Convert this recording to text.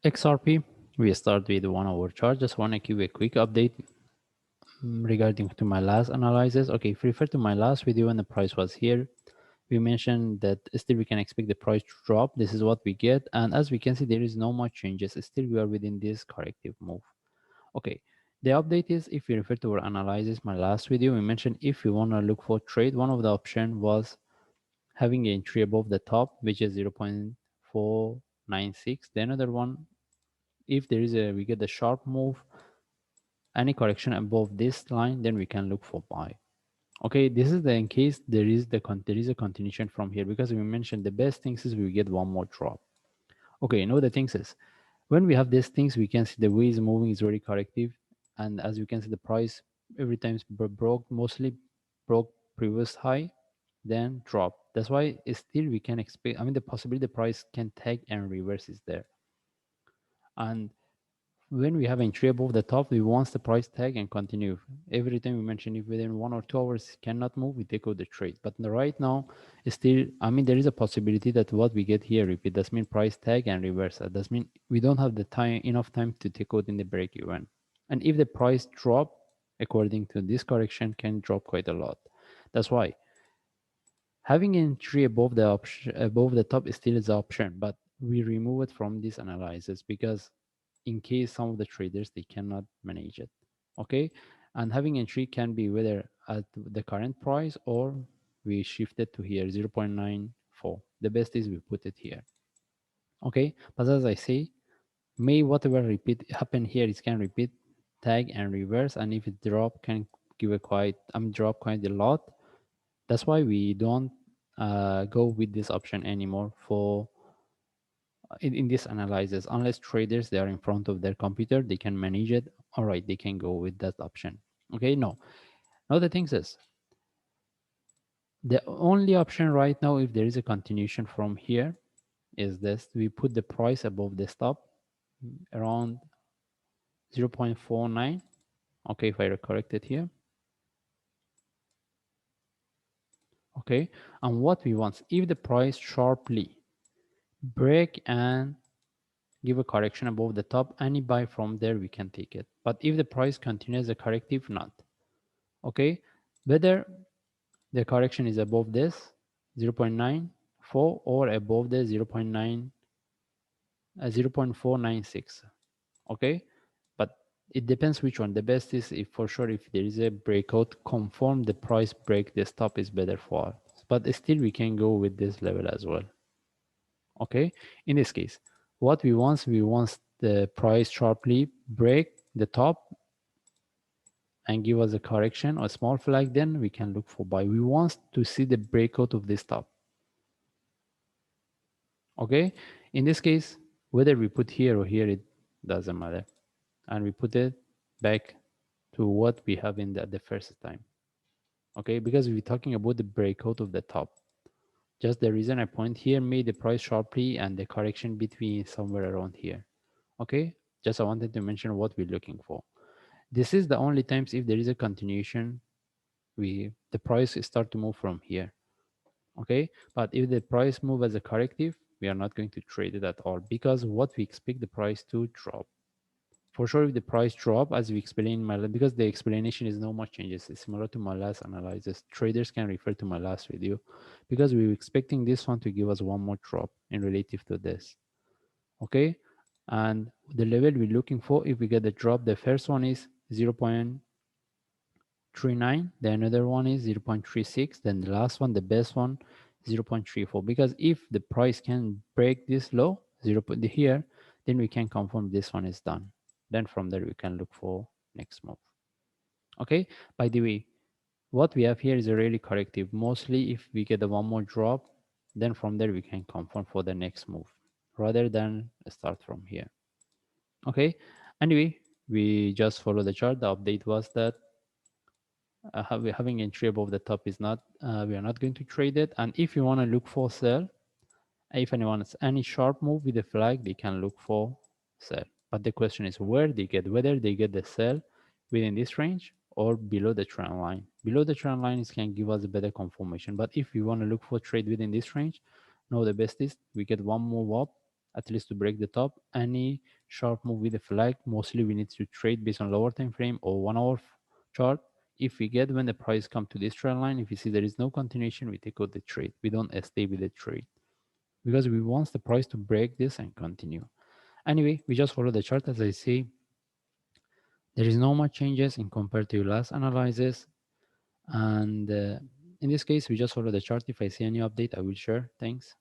XRP, we start with 1 hour chart. Just want to give a quick update regarding to my last analysis. Okay, if you refer to my last video when the price was here, we mentioned that still we can expect the price to drop. This is what we get, and as we can see, there is no much changes. Still we are within this corrective move. Okay, the update is, if you refer to our analysis, my last video, we mentioned if you want to look for trade, one of the option was having an entry above the top, which is 0.496. The another one, if there is a we get the sharp move, any correction above this line, then we can look for buy. Okay, this is the in case there is a continuation from here, because we mentioned the best things is we get one more drop. Okay, now the things is, when we have these things, we can see the way is moving is very corrective, and as you can see, the price every time broke, mostly broke previous high, then drop. That's why still we can expect, I mean, the possibility the price can take and reverse is there. And when we have entry above the top, we want the price tag and continue. Every time we mention, if within 1 or 2 hours cannot move, we take out the trade. But right now, still, I mean, there is a possibility that what we get here, if it does mean price tag and reverse, that does mean we don't have the time, enough time to take out in the break even. And if the price drop, according to this correction, can drop quite a lot. That's why having entry above the option above the top is still is the option, but we remove it from this analysis because in case some of the traders they cannot manage it. Okay, and having entry can be whether at the current price or we shift it to here 0.94. The best is we put it here. Okay, but as I say, may whatever repeat happen here, it can repeat, tag and reverse, and if it drop can give a quite drop quite a lot. That's why we don't go with this option anymore for in this analysis, unless traders they are in front of their computer, they can manage it. All right, they can go with that option. Okay, no. Now the thing is, the only option right now, if there is a continuation from here, is this: we put the price above the stop around 0.49. Okay, if I correct it here. Okay, and what we want, if the price sharply break and give a correction above the top, any buy from there we can take it. But if the price continues a corrective, not. Okay, whether the correction is above this 0.94 or above the 0.496. Okay, but it depends which one. The best is if for sure if there is a breakout, confirm the price break, the stop is better for us. But still we can go with this level as well. Okay, in this case, what we want the price sharply break the top and give us a correction or a small flag, then we can look for buy. We want to see the breakout of this top. Okay, in this case, whether we put here or here, it doesn't matter, and we put it back to what we have in the first time. Okay, because we're talking about the breakout of the top. Just the reason I point here made the price sharply and the correction between somewhere around here. Okay, just I wanted to mention what we're looking for. This is the only times if there is a continuation, the price start to move from here. Okay, but if the price move as a corrective, we are not going to trade it at all, because what we expect the price to drop. For sure, if the price drop, as we explained because the explanation is no much changes, it's similar to my last analysis. Traders can refer to my last video, because we were expecting this one to give us one more drop in relative to this. Okay, and the level we're looking for, if we get the drop, the first one is 0.39, the another one is 0.36, then the last one, the best one, 0.34. Because if the price can break this low, here, then we can confirm this one is done. Then from there we can look for next move. Okay, by the way, what we have here is a really corrective. Mostly if we get a one more drop, then from there we can confirm for the next move rather than start from here. Okay, anyway, we just follow the chart. The update was that having entry above the top is not, we are not going to trade it. And if you want to look for sell, if anyone has any sharp move with the flag, they can look for sell. But the question is whether they get the sell within this range or below the trend line. Below the trend line is can give us a better confirmation. But if you want to look for trade within this range, no, the best is we get one move up at least to break the top. Any sharp move with a flag, mostly we need to trade based on lower time frame or 1 hour chart. If we get when the price come to this trend line, if we see there is no continuation, we take out the trade. We don't stay with the trade because we want the price to break this and continue. Anyway, we just follow the chart. As I say, there is no much changes in compared to last analysis. And in this case, we just follow the chart. If I see any update, I will share. Thanks.